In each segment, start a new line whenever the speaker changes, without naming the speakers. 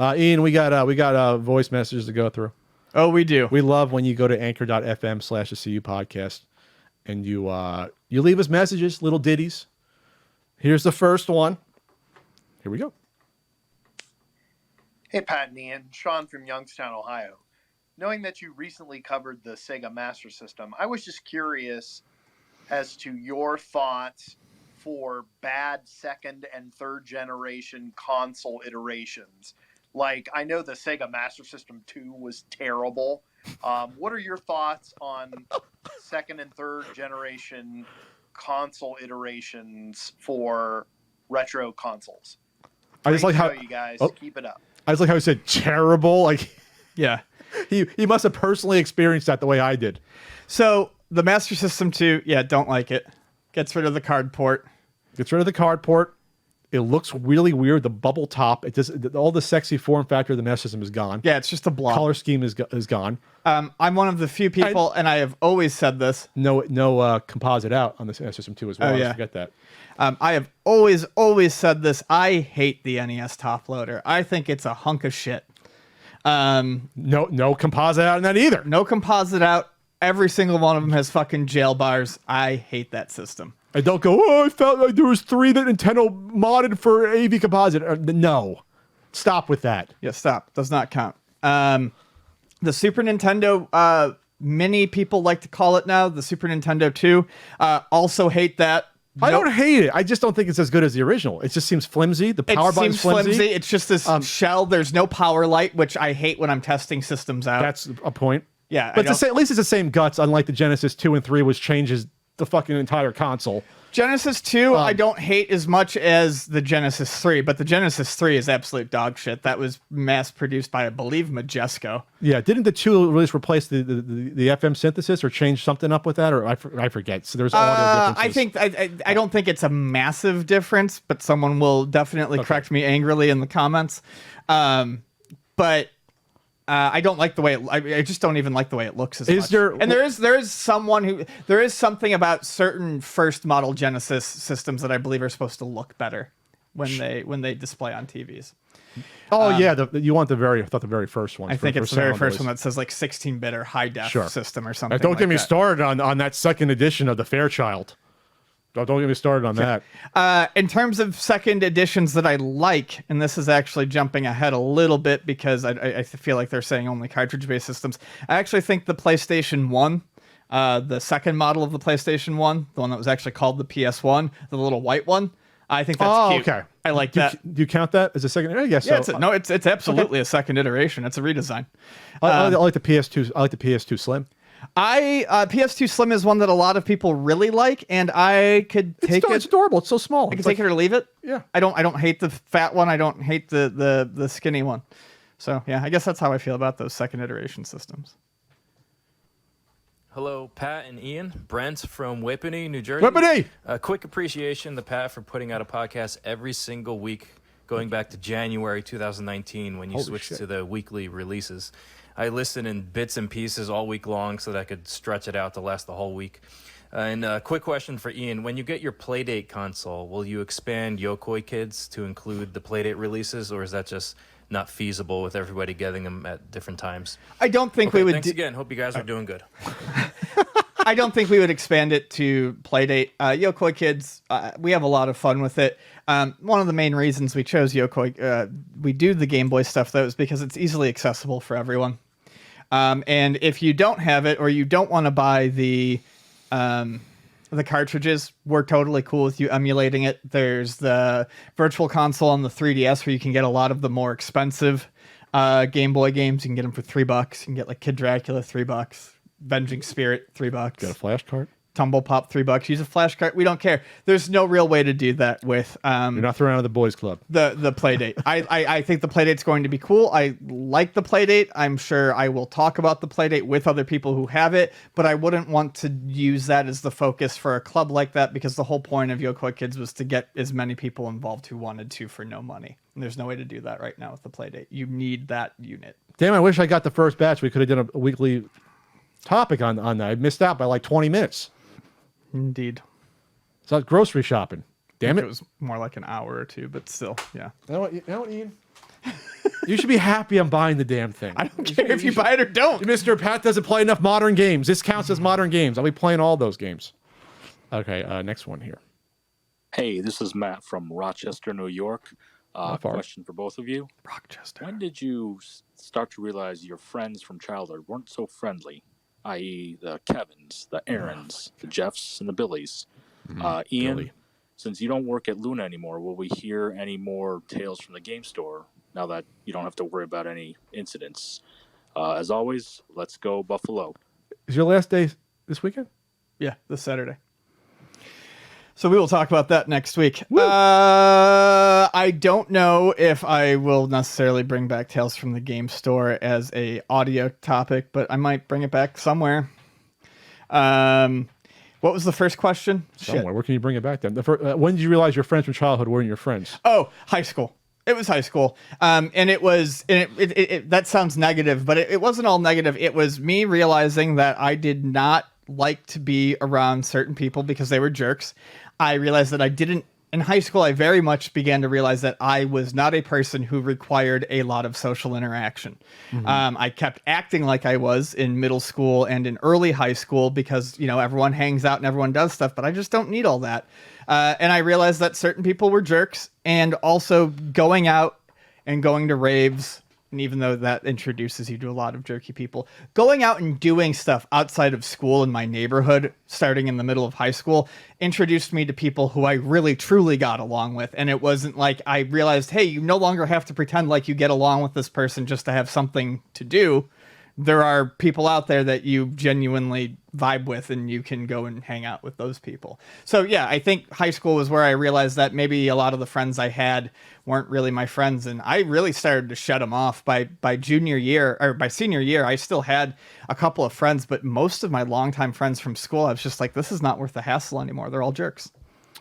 Ian, we got voice messages to go through.
Oh, we do.
We love when you go to anchor.fm/the CU podcast and you leave us messages, little ditties. Here's the first one. Here we go.
Hey, Pat and Ian. Sean from Youngstown, Ohio. Knowing that you recently covered the Sega Master System, I was just curious as to your thoughts for bad second and third generation console iterations. Like, I know the Sega Master System 2 was terrible. What are your thoughts on second and third generation console iterations for retro consoles?
I just like how
you guys keep it up.
I just like how he said terrible. Like,
Yeah.
he must have personally experienced that the way I did.
So the Master System 2, don't like it. Gets rid of the card port.
Gets rid of the card port. It looks really weird. The bubble top. It just all the sexy form factor of the Master System is gone.
Yeah, it's just a blob.
Color scheme is gone.
I'm one of the few people, and I have always said this.
No composite out on the Master System 2 as well.
Oh, yeah.
I forget that.
I have always said this. I hate the NES top loader. I think it's a hunk of shit.
No composite out in that either.
No composite out. Every single one of them has fucking jail bars. I hate that system.
I don't go, oh, I felt like there was 3 that Nintendo modded for AV composite. No. Stop with that.
Yeah, stop. Does not count. The Super Nintendo Mini, people like to call it now, the Super Nintendo 2, also hate that.
I don't hate it. I just don't think it's as good as the original. It just seems flimsy. The power button's flimsy.
It's just this shell. There's no power light, which I hate when I'm testing systems out.
That's a point.
Yeah,
but at least it's the same guts, unlike the Genesis 2 and 3, which changes the fucking entire console.
Genesis 2, I don't hate as much as the Genesis 3, but the Genesis 3 is absolute dog shit. That was mass-produced by, I believe, Majesco.
Yeah, didn't the 2 release replace the FM synthesis or change something up with that? Or I forget. So there's audio differences.
I don't think it's a massive difference, but someone will definitely correct me angrily in the comments. But I don't like the way I just don't even like the way it looks as much. And there is something about certain first model Genesis systems that I believe are supposed to look better when they display on TVs.
Oh yeah, you want the very first one.
I think it's the very first one that says like 16-bit or high def system or something.
Don't get me started on that second edition of the Fairchild. Don't get me started on that.
In terms of second editions that I like, and this is actually jumping ahead a little bit because I feel like they're saying only cartridge-based systems. I actually think the PlayStation 1, the second model of the PlayStation 1, the one that was actually called the PS1, the little white one, I think that's cute. Okay. I like that.
Do you count that as a second? Yes. Yeah,
it's absolutely a second iteration. It's a redesign.
I like the PS2. I like the PS2 Slim.
PS2 Slim is one that a lot of people really like, and I could take it.
It's adorable. It's so small.
I can take it or leave it.
Yeah.
I don't hate the fat one. I don't hate the skinny one. So yeah, I guess that's how I feel about those second iteration systems.
Hello, Pat and Ian. Brent from Whippany, New Jersey.
Whippany!
A quick appreciation to Pat for putting out a podcast every single week, going back to January 2019 when you switched to the weekly releases. I listened in bits and pieces all week long so that I could stretch it out to last the whole week. And a quick question for Ian. When you get your Playdate console, will you expand Yokoi Kids to include the Playdate releases, or is that just not feasible with everybody getting them at different times?
I don't think we would.
Thanks again. Hope you guys are doing good.
I don't think we would expand it to Playdate. Yokoi Kids, we have a lot of fun with it. One of the main reasons we chose Yokoi, we do the Game Boy stuff, though, is because it's easily accessible for everyone. And if you don't have it or you don't want to buy the cartridges, we're totally cool with you emulating it. There's the Virtual Console on the 3DS where you can get a lot of the more expensive Game Boy games. You can get them for $3. You can get like Kid Dracula, $3. Venging Spirit, $3.
Got a flash cart?
Tumble Pop, $3. Use a flash cart. We don't care. There's no real way to do that with.
You're not throwing out of the boys club.
The Playdate. I think the Playdate's going to be cool. I like the Playdate. I'm sure I will talk about the Playdate with other people who have it, but I wouldn't want to use that as the focus for a club like that because the whole point of Yokoi Kids was to get as many people involved who wanted to for no money. And there's no way to do that right now with the Playdate. You need that unit.
Damn, I wish I got the first batch. We could have done a weekly topic on that. I missed out by like 20 minutes.
Indeed.
It's like grocery shopping. Damn it.
It was more like an hour or two, but still, yeah.
You know what, Ian? You should be happy I'm buying the damn thing.
I don't care if you buy it or don't.
Mr. Pat doesn't play enough modern games. This counts as modern games. I'll be playing all those games. Okay, next one here.
Hey, this is Matt from Rochester, New York.
Not far.
Question for both of you.
Rochester.
When did you start to realize your friends from childhood weren't so friendly, i.e. the Kevins, the Aarons, the Jeffs, and the Billies? Ian,
Billy.
Since you don't work at Luna anymore, will we hear any more tales from the game store now that you don't have to worry about any incidents? As always, let's go Buffalo.
Is your last day this weekend?
Yeah, this Saturday. So we will talk about that next week. I don't know if I will necessarily bring back Tales from the Game Store as a audio topic, but I might bring it back somewhere. What was the first question?
Somewhere. Shit. Where can you bring it back then? When did you realize your friends from childhood weren't your friends?
Oh, high school. It was high school. And it was, that sounds negative, but it wasn't all negative. It was me realizing that I did not like to be around certain people because they were jerks. I realized that I didn't, in high school, I very much began to realize that I was not a person who required a lot of social interaction. I kept acting like I was in middle school and in early high school because, everyone hangs out and everyone does stuff, but I just don't need all that. And I realized that certain people were jerks, and also going out and going to raves, and even though that introduces you to a lot of jerky people, going out and doing stuff outside of school in my neighborhood, starting in the middle of high school, introduced me to people who I really truly got along with. And it wasn't like I realized, hey, you no longer have to pretend like you get along with this person just to have something to do. There are people out there that you genuinely vibe with, and you can go and hang out with those people. So yeah, I think high school was where I realized that maybe a lot of the friends I had weren't really my friends, and I really started to shut them off by junior year, or by senior year. I still had a couple of friends, but most of my longtime friends from school, I was just like, this is not worth the hassle anymore. They're all jerks.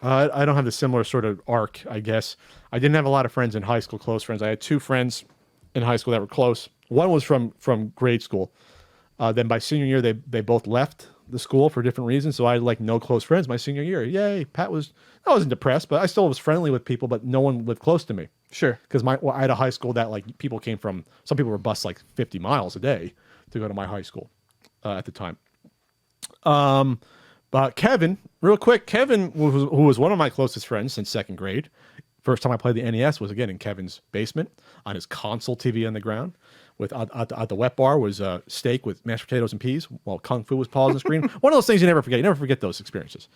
I don't have a similar sort of arc, I guess. I didn't have a lot of friends in high school, close friends. I had 2 friends in high school that were close. One was from grade school. Then by senior year, they both left the school for different reasons. So I had like no close friends my senior year. Yay. I wasn't depressed, but I still was friendly with people, but no one lived close to me.
Sure.
Because I had a high school that like people came from, some people were bused like 50 miles a day to go to my high school at the time. But Kevin, real quick, who was one of my closest friends since 2nd grade. First time I played the NES was again in Kevin's basement on his console TV on the ground. With at the wet bar was a steak with mashed potatoes and peas while Kung Fu was paused on the screen. One of those things you never forget. You never forget those experiences.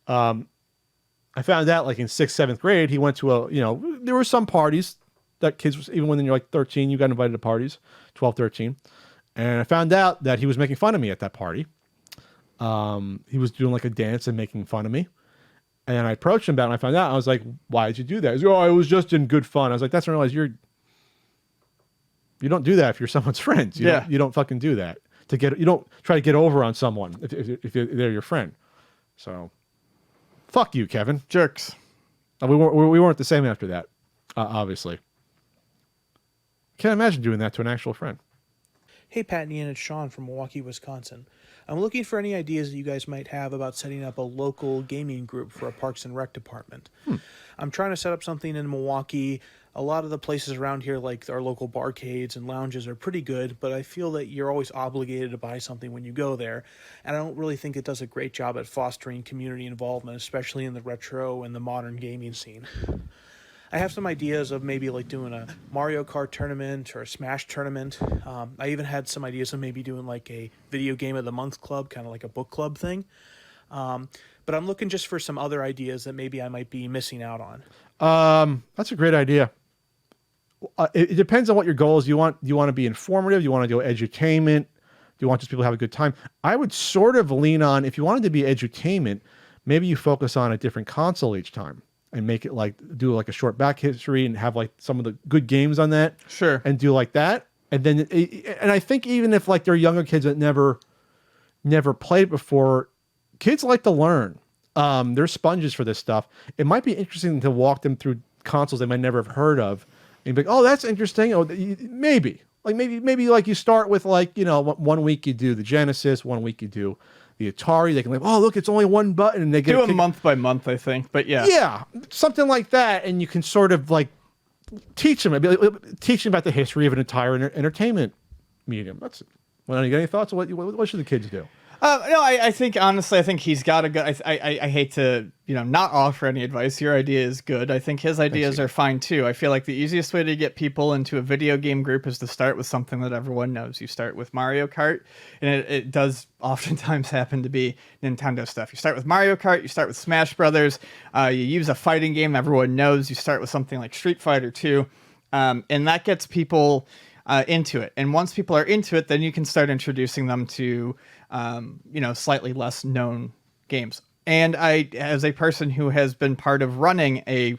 I found out like in 6th, 7th grade, he went to there were some parties that kids, even when you're like 13, you got invited to parties, 12, 13. And I found out that he was making fun of me at that party. He was doing like a dance and making fun of me. And I approached him about it, and I found out. I was like, why did you do that? He's like, it was just in good fun. I was like, that's when I realized you don't do that if you're someone's friends. You don't fucking do that you don't try to get over on someone if they're your friend. So, fuck you, Kevin.
Jerks.
We weren't the same after that, obviously. Can't imagine doing that to an actual friend.
Hey, Pat and Ian, it's Sean from Milwaukee, Wisconsin. I'm looking for any ideas that you guys might have about setting up a local gaming group for a Parks and Rec department. I'm trying to set up something in Milwaukee. A lot of the places around here, like our local barcades and lounges, are pretty good, but I feel that you're always obligated to buy something when you go there, and I don't really think it does a great job at fostering community involvement, especially in the retro and the modern gaming scene. I have some ideas of maybe like doing a Mario Kart tournament or a Smash tournament. I even had some ideas of maybe doing like a video game of the month club, kind of like a book club thing. But I'm looking just for some other ideas that maybe I might be missing out on.
That's a great idea. It depends on what your goal is. You want to be informative? You want to do edutainment? Do you want just people to have a good time? I would sort of lean on, if you wanted to be edutainment, maybe you focus on a different console each time and make it like, do like a short back history and have like some of the good games on that.
Sure.
And do like that. And then, and I think even if like they're younger kids that never played before, kids like to learn. They're sponges for this stuff. It might be interesting to walk them through consoles they might never have heard of. And be like, oh, that's interesting. Oh, maybe like you start with like, 1 week you do the Genesis, 1 week you do the Atari. They can like, oh, look, it's only one button. And they get
do a month by month, I think. But yeah.
Yeah, something like that. And you can sort of like teach them about the history of an entire entertainment medium. That's it. Well, you got any thoughts? What should the kids do?
No, I think honestly, I think he's got a good. I hate to not offer any advice. Your idea is good. I think his ideas are fine too. I feel like the easiest way to get people into a video game group is to start with something that everyone knows. You start with Mario Kart, and it does oftentimes happen to be Nintendo stuff. You start with Mario Kart. You start with Smash Brothers. You use a fighting game everyone knows. You start with something like Street Fighter 2, and that gets people into it. And once people are into it, then you can start introducing them to slightly less known games. And I, as a person who has been part of running a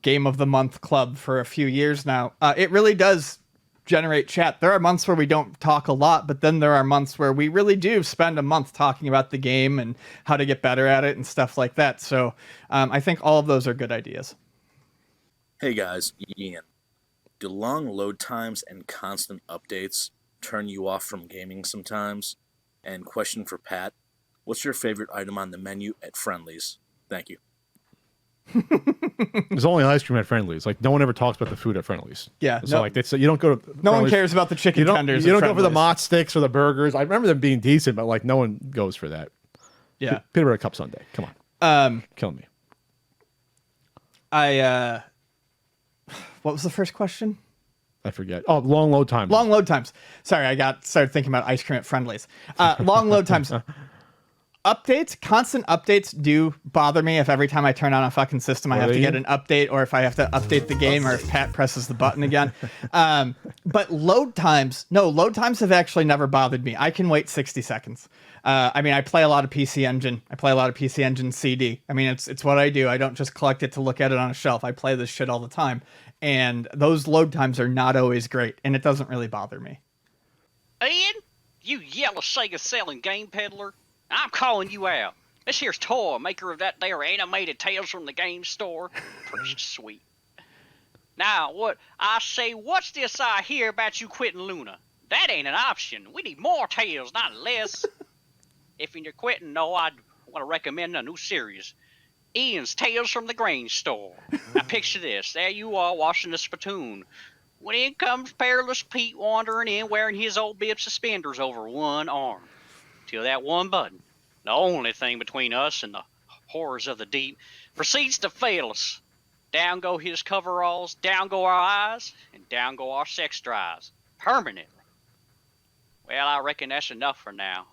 Game of the Month club for a few years now, it really does generate chat. There are months where we don't talk a lot, but then there are months where we really do spend a month talking about the game and how to get better at it and stuff like that. So I think all of those are good ideas.
Hey guys, Ian. Do long load times and constant updates turn you off from gaming sometimes? And question for Pat, what's your favorite item on the menu at Friendlies? Thank you.
There's only ice cream at Friendlies. Like, no one ever talks about the food at Friendlies.
Yeah.
So you don't go to
no one cares about the chicken tenders.
You don't go for the mott sticks or the burgers. I remember them being decent, but like no one goes for that.
Yeah.
Peanut butter cup sundae. Come on. Kill me.
What was the first question?
I forget. Oh, long load times.
Long load times. Sorry, I started thinking about ice cream at Friendlies. Long load times. Updates, constant updates do bother me. If every time I turn on a fucking system, I have to get an update, or if I have to update the game, or if Pat presses the button again. But load times have actually never bothered me. I can wait 60 seconds. I play a lot of PC Engine. I play a lot of PC Engine CD. I mean, it's what I do. I don't just collect it to look at it on a shelf. I play this shit all the time. And those load times are not always great, and it doesn't really bother me.
Ian, you yellow Sega selling game peddler, I'm calling you out. This here's Toy, maker of that there animated Tales from the Game Store. Pretty sweet. Now, what's this I hear about you quitting Luna? That ain't an option. We need more Tales, not less. If you're quitting, I want to recommend a new series. Ian's Tales from the Grain Store. Now picture this. There you are washing the spittoon. When in comes Perilous Pete wandering in wearing his old bib suspenders over one arm. Till that one button, the only thing between us and the horrors of the deep, proceeds to fail us. Down go his coveralls, down go our eyes, and down go our sex drives. Permanently. Well, I reckon that's enough for now.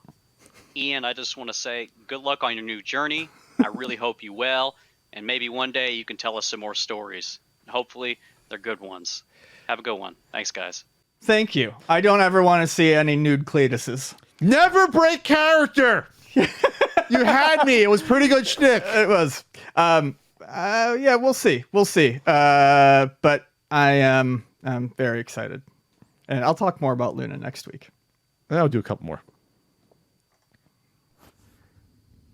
Ian, I just want to say good luck on your new journey. I really hope you well, and maybe one day you can tell us some more stories. Hopefully, they're good ones. Have a good one. Thanks, guys.
Thank you. I don't ever want to see any nude Cletuses.
Never break character. You had me. It was pretty good shtick.
It was. Yeah, we'll see. We'll see. But I'm very excited, and I'll talk more about Luna next week.
I'll do a couple more.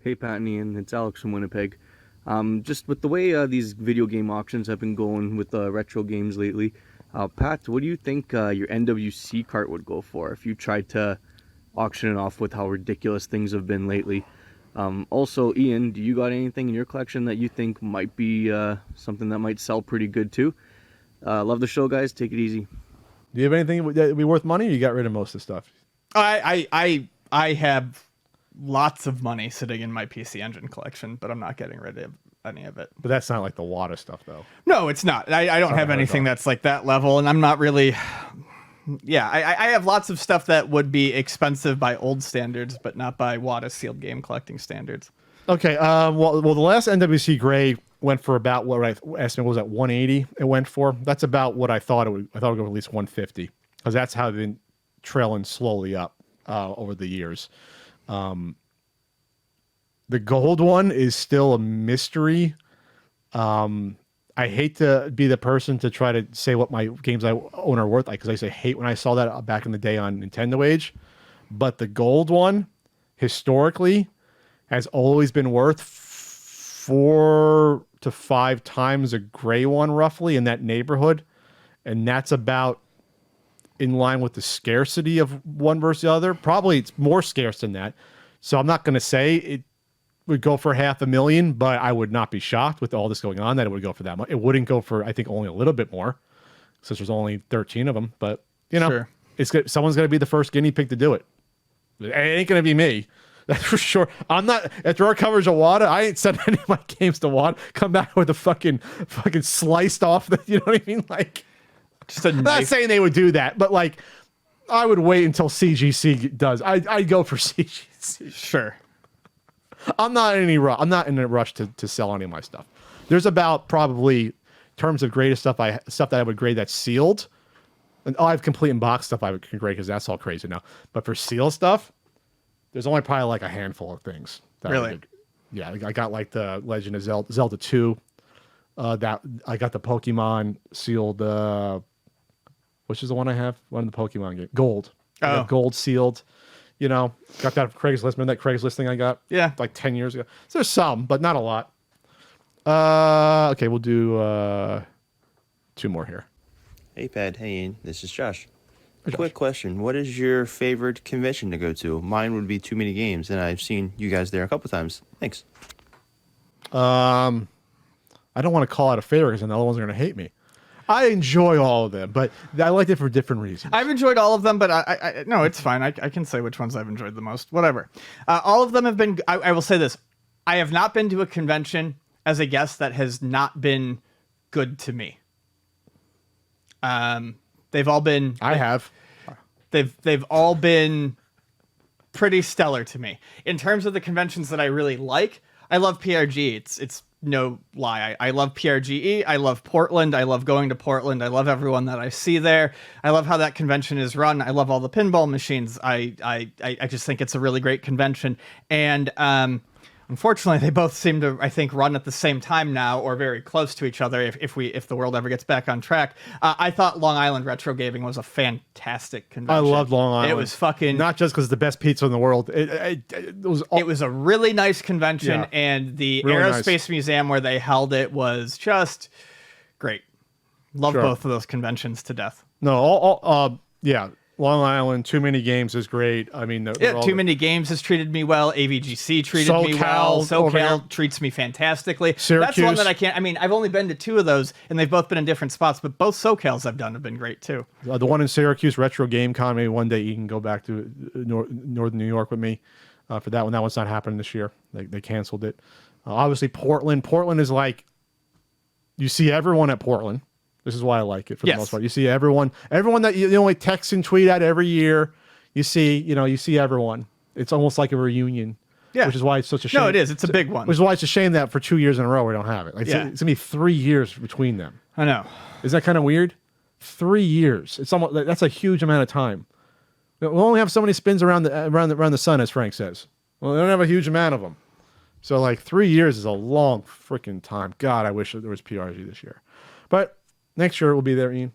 Hey Pat and Ian, it's Alex from Winnipeg. Just with the way these video game auctions have been going with retro games lately, Pat, what do you think your NWC cart would go for if you tried to auction it off with how ridiculous things have been lately? Also, Ian, do you got anything in your collection that you think might be something that might sell pretty good too? Love the show, guys. Take it easy.
Do you have anything that would be worth money, or you got rid of most of the stuff?
I have lots of money sitting in my PC Engine collection, but I'm not getting rid of any of it.
But that's not like the Wada stuff, though.
No, it's not. I don't have anything that's like that level, and I'm not really... Yeah, I have lots of stuff that would be expensive by old standards, but not by Wada sealed game collecting standards.
Okay, well, the last NWC Gray went for about what I estimate was at 180. It went for. That's about what I thought it would. I thought it would go at least 150, because that's how they've been trailing slowly up over the years. The gold one is still a mystery. I hate to be the person to try to say what my games I own are worth, because I used to hate when I saw that back in the day on Nintendo Age. But the gold one, historically, has always been worth 4 to 5 times a gray one, roughly, in that neighborhood. And that's about in line with the scarcity of one versus the other. Probably it's more scarce than that. So I'm not going to say it would go for $500,000, but I would not be shocked with all this going on that it would go for that much. It wouldn't go for, I think, only a little bit more. since there's only 13 of them. But you know,
Sure.
Someone's going to be the first guinea pig to do it. It ain't going to be me. That's for sure. I'm not. After our coverage of WADA, I ain't sent any of my games to WADA. Come back with a fucking sliced off. You know what I mean? Like,
Just a
I'm not
knife.
saying they would do that, but like, I would wait until CGC does. I'd go for CGC.
Sure.
I'm not in any rush. I'm not in a rush to sell any of my stuff. There's about probably in terms of graded stuff that I would grade that's sealed. And I have complete and box stuff I would grade because that's all crazy now. But for sealed stuff, there's only probably like a handful of things.
Really?
Yeah, I got like the Legend of Zelda 2. That I got the Pokemon sealed. Which is the one I have? One of the Pokemon game. Gold. I got gold sealed. You know, got that Craigslist. Remember that Craigslist thing I got?
Yeah.
Like 10 years ago. So there's some, but not a lot. Okay, we'll do 2 more here.
Hey, Pat. Hey, Ian. This is Josh.
Hey, Josh.
Quick question. What is your favorite convention to go to? Mine would be Too Many Games, and I've seen you guys there a couple times. Thanks.
I don't want to call out a favorite because then the other ones are going to hate me. I enjoy all of them, but I liked it for different reasons.
I've enjoyed all of them, but I no, it's fine. I can say which ones I've enjoyed the most. Whatever. All of them have been. I will say this: I have not been to a convention as a guest that has not been good to me. They've all been.
I have.
They've all been pretty stellar to me in terms of the conventions that I really like. I love PRG. It's no lie. I love PRGE. I love Portland. I love going to Portland. I love everyone that I see there. I love how that convention is run. I love all the pinball machines. I just think it's a really great convention. And unfortunately, they both seem to, I think, run at the same time now, or very close to each other. If the world ever gets back on track, I thought Long Island Retro Gaming was a fantastic convention.
I loved Long Island.
It was fucking
not just because it's the best pizza in the world. It was
a really nice convention,
Yeah.
and the
Really
Aerospace
nice.
Museum where they held it was just great. Love
Sure.
both of those conventions to death.
No, yeah. Long Island, Too Many Games is great. I mean,
Too Many Games has treated me well. AVGC treated me well.
SoCal over here.
SoCal treats me fantastically. That's
Syracuse.
one that I can't. I mean, I've only been to 2 of those, and they've both been in different spots. But both SoCals I've done have been great too.
The one in Syracuse, Retro Game Con. Maybe one day you can go back to Northern New York with me for that one. That one's not happening this year. They canceled it. Obviously, Portland. Portland is like, you see everyone at Portland. This is why I like it for the
Yes.
most part. You see everyone that you only text and tweet at every year. You see everyone. It's almost like a reunion.
Yeah.
Which is why it's such a shame.
No, it is. It's a big one.
Which is why it's a shame that for 2 years in a row we don't have it. Like,
Yeah.
it's gonna be 3 years between them.
I know.
Is that kind of weird? 3 years. It's almost that's a huge amount of time. We'll only have so many spins around the sun, as Frank says. Well, they don't have a huge amount of them. So like 3 years is a long freaking time. God, I wish there was PRG this year. But next year it will be there, Ian.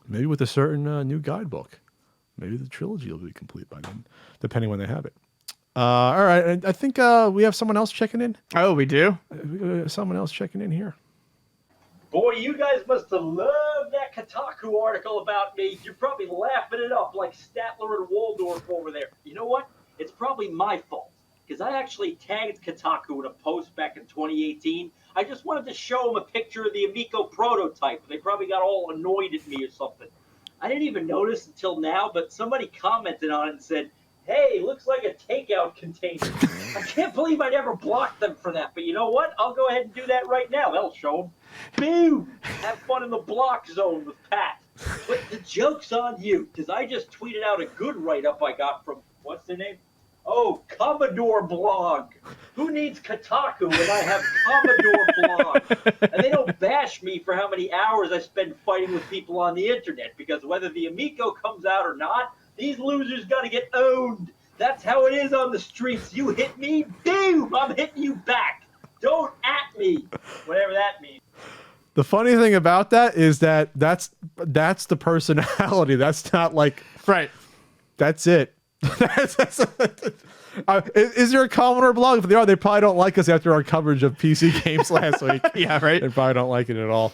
Maybe with a certain new guidebook. Maybe the trilogy will be complete by then, depending when they have it. All right, I think we have someone else checking in.
Oh, we do?
Someone else checking in here.
Boy, you guys must have loved that Kotaku article about me. You're probably laughing it up like Statler and Waldorf over there. You know what? It's probably my fault, because I actually tagged Kotaku in a post back in 2018. I just wanted to show them a picture of the Amico prototype. They probably got all annoyed at me or something. I didn't even notice until now, but somebody commented on it and said, "Hey, looks like a takeout container." I can't believe I never blocked them for that, but you know what? I'll go ahead and do that right now. That'll show them. Boo! Have fun in the block zone with Pat. But the joke's on you, because I just tweeted out a good write-up I got from, what's their name? Oh, Commodore Blog. Who needs Kotaku when I have Commodore Blog? And they don't bash me for how many hours I spend fighting with people on the internet, because whether the Amico comes out or not, these losers got to get owned. That's how it is on the streets. You hit me, boom, I'm hitting you back. Don't at me, whatever that means.
The funny thing about that is that's the personality. That's not like
right.
That's it. Is there a Commodore blog? If they are, they probably don't like us after our coverage of PC games last week.
Yeah, right.
They probably don't like it at all.